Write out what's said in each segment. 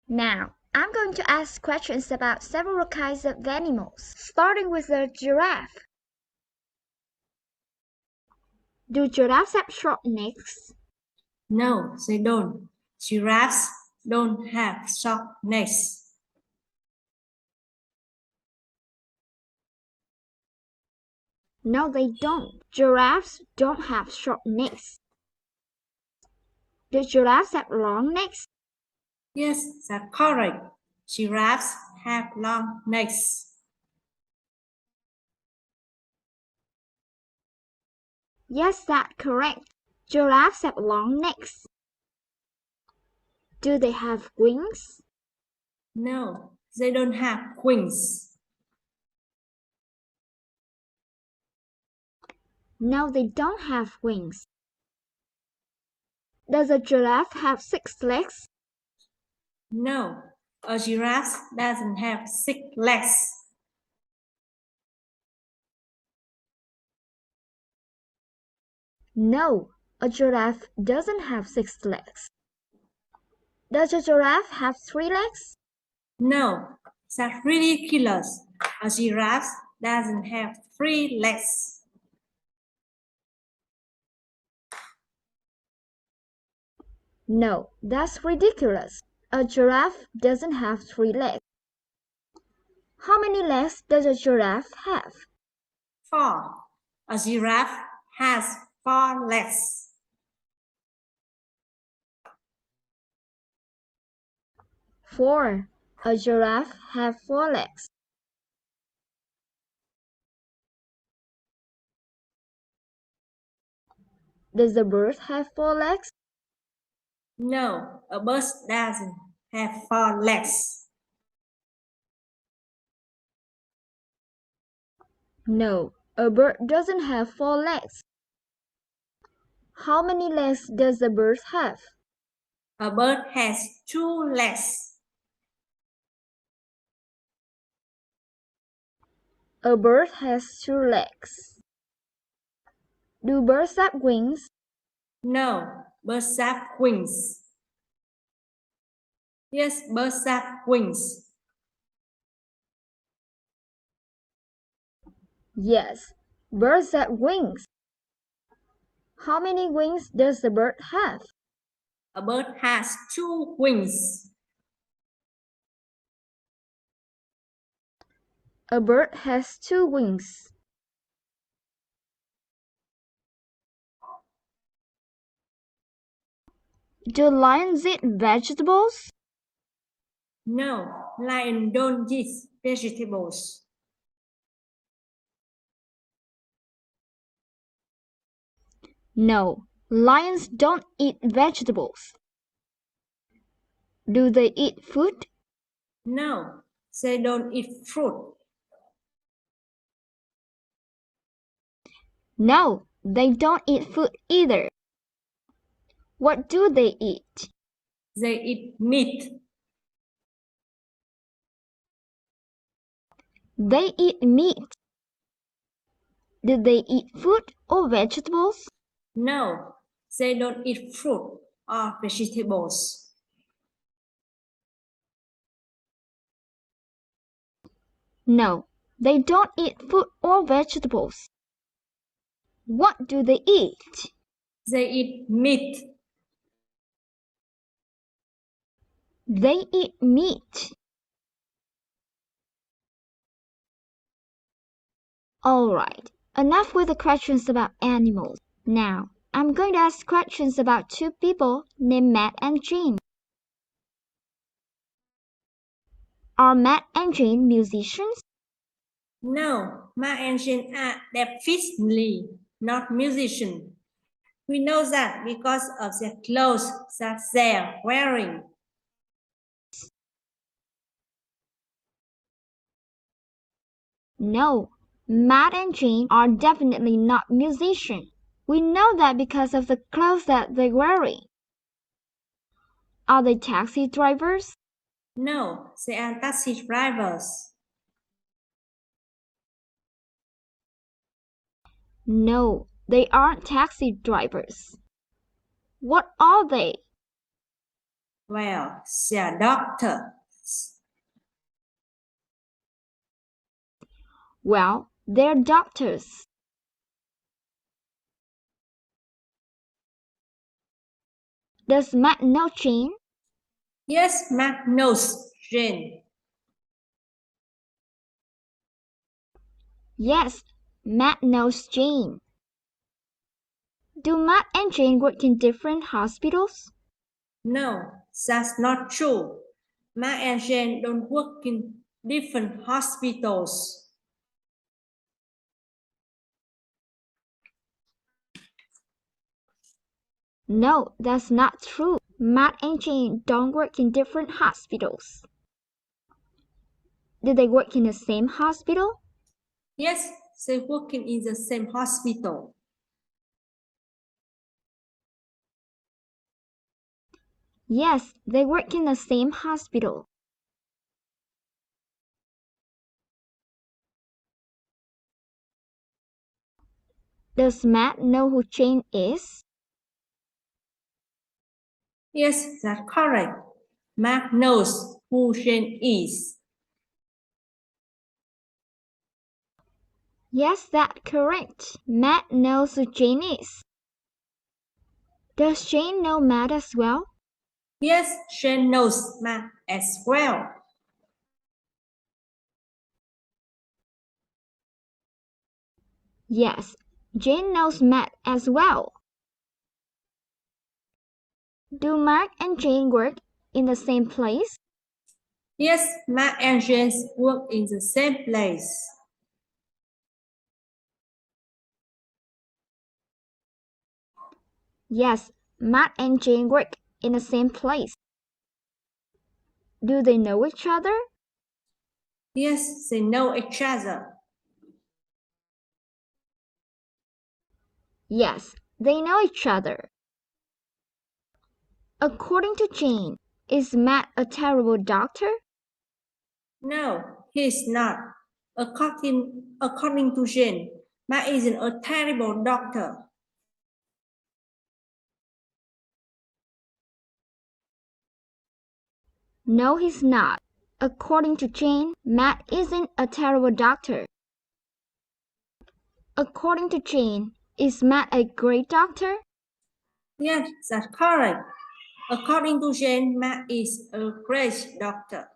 Now, I'm going to ask questions about several kinds of animals, starting with the giraffe. Do giraffes have short necks? No, they don't. Giraffes don't have short necks. No, they don't. Giraffes don't have short necks. Do giraffes have long necks? Yes, that's correct. Giraffes have long necks. Yes, that's correct. Giraffes have long necks. Do they have wings? No, they don't have wings. No, they don't have wings. Does a giraffe have 6 legs? No, a giraffe doesn't have 6 legs. No, a giraffe doesn't have 6 legs. Does a giraffe have 3 legs? No, that's ridiculous. A giraffe doesn't have 3 legs. No, that's ridiculous. A giraffe doesn't have 3 legs. How many legs does a giraffe have? 4. A giraffe has 4 legs. Four. A giraffe has 4 legs. Does a bird have 4 legs? No, a bird doesn't have 4 legs. No, a bird doesn't have 4 legs. How many legs does a bird have? A bird has 2 legs. A bird has 2 legs. Do birds have wings? No, birds have wings. Yes, birds have wings. Yes, birds have wings. How many wings does the bird have? A bird has 2 wings. A bird has 2 wings. Do lions eat vegetables? No, lions don't eat vegetables. No, lions don't eat vegetables. Do they eat fruit? No, they don't eat fruit. No, they don't eat fruit either. What do they eat? They eat meat. They eat meat. Do they eat fruit or vegetables? No, they don't eat fruit or vegetables. No, they don't eat fruit or vegetables. What do they eat? They eat meat. They eat meat. Alright, enough with the questions about animals. Now, I'm going to ask questions about 2 people named Matt and Jean. Are Matt and Jean musicians? No, Mark and Jane are definitely not musicians. We know that because of the clothes that they're wearing. No, Matt and Jean are definitely not musicians. We know that because of the clothes that they're wearing. Are they taxi drivers? No, they are taxi drivers. No, they aren't taxi drivers. What are they? Well, they're doctors. Well, they're doctors. Does Matt know Jane? Yes, Matt knows Jane. Yes, Matt knows Jane. Do Matt and Jane work in different hospitals? No, that's not true. Matt and Jane don't work in different hospitals. No, that's not true. Matt and Jane don't work in different hospitals. Do they work in the same hospital? Yes, they working in the same hospital. Yes, they work in the same hospital. Does Matt know who Jane is? Yes, that's correct. Matt knows who Jane is. Yes, that's correct. Matt knows who Jane is. Does Jane know Matt as well? Yes, Jane knows Matt as well. Yes, Jane knows Matt as well. Do Mark and Jane work in the same place? Yes, Matt and Jane work in the same place. Yes, Matt and Jane work in the same place. Do they know each other? Yes, they know each other. Yes, they know each other. According to Jane, is Matt a terrible doctor? No, he's not. According to Jane, Matt isn't a terrible doctor. No, he's not. According to Jane, Matt isn't a terrible doctor. According to Jane, is Matt a great doctor? Yes, that's correct. According to Jane, Matt is a great doctor.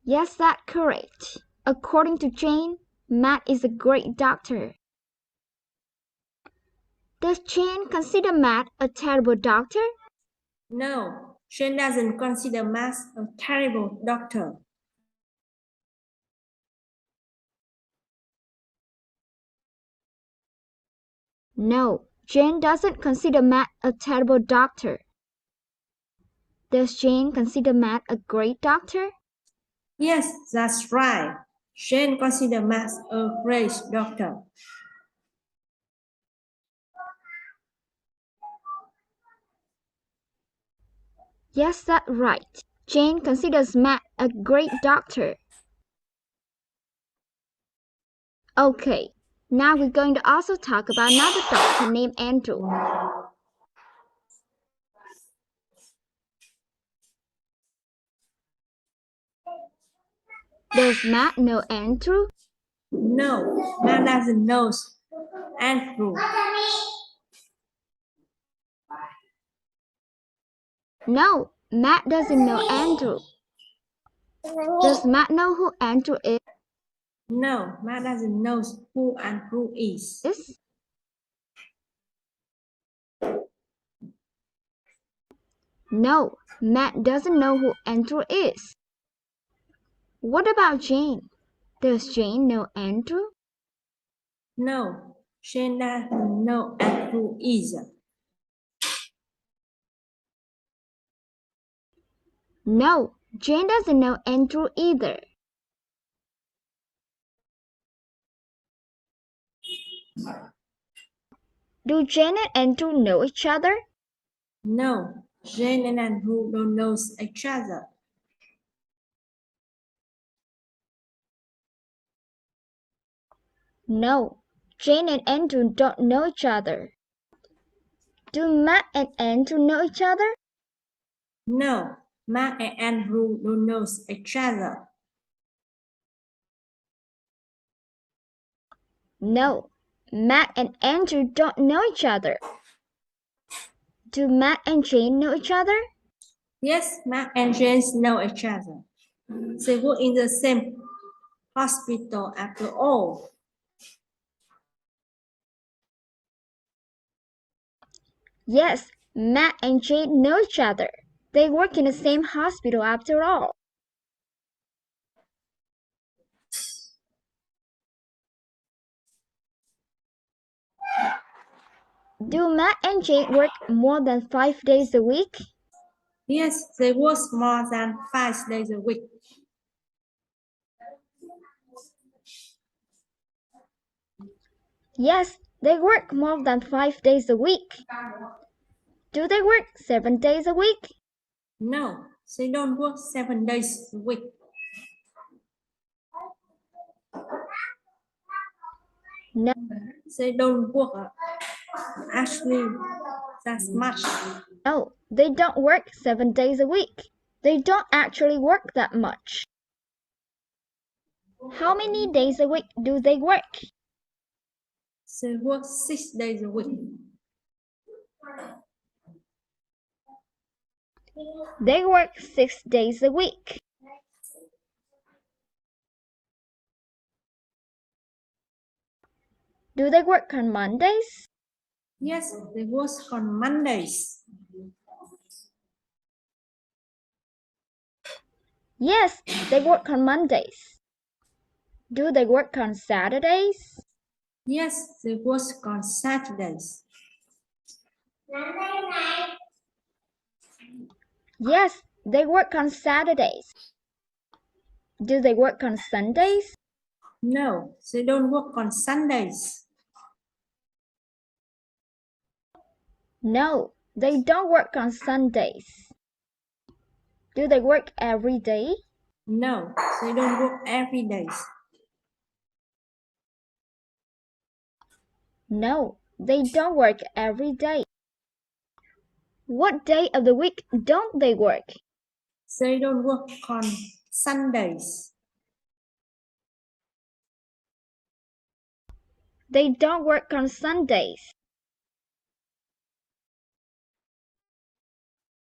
Yes, that's correct. According to Jane, Matt is a great doctor. Does Jane consider Matt a terrible doctor? No, Jane doesn't consider Matt a terrible doctor. No, Jane doesn't consider Matt a terrible doctor. Does Jane consider Matt a great doctor? Yes, that's right. Jane considers Matt a great doctor. Yes, that's right. Jane considers Matt a great doctor. Okay, now we're going to also talk about another doctor named Andrew. Does Matt know Andrew? No, Matt doesn't know Andrew. No, Matt doesn't know Andrew. Does Matt know who Andrew No, Matt doesn't know who Andrew is. is? No, Matt doesn't know who Andrew is. What about Jane? Does Jane know Andrew? No, Jane doesn't know Andrew either. No, Jane doesn't know Andrew either. Do Jane and Andrew know each other? No, Jane and Andrew don't know each other. No, Jane and Andrew don't know each other. Do Matt and Andrew know each other? No, Mark and Andrew don't know each other. No, Matt and Andrew don't know each other. Do Matt and Jane know each other? Yes, Mark and James know each other. They work in the same hospital after all. Yes, Matt and Jane know each other. They work in the same hospital after all. Do Matt and Jane work more than 5 days a week? Yes, they work more than 5 days a week. Yes, they work more than 5 days a week. Do they work 7 days a week? No, they don't work 7 days a week. No, They don't work actually that much. no, they don't work 7 days a week. They don't actually work that much. How many days a week do they work? They work 6 days a week. They work 6 days a week. Do they work on Mondays? Yes, they work on Mondays. Yes, they work on Mondays. Do they work on Saturdays? Yes, they work on Saturdays. Yes, they work on Saturdays. Do they work on Sundays? No, they don't work on Sundays. No, they don't work on Sundays. Do they work every day? No, they don't work every day. No, they don't work every day. What day of the week don't they work? They don't work on Sundays. They don't work on Sundays.